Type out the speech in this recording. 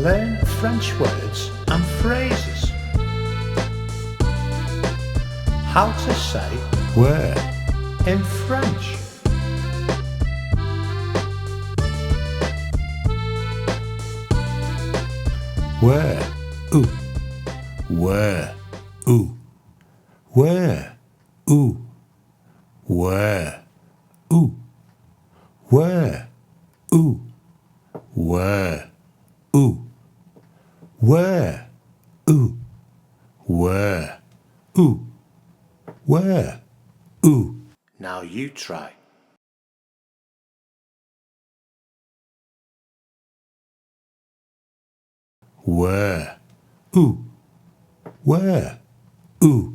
Learn French words and phrases. How to say where in French. Where, où, where, où, where, où, where, où, where, où, where, où, where, où, where, où, where, où. Now you try. Where, où, where, où.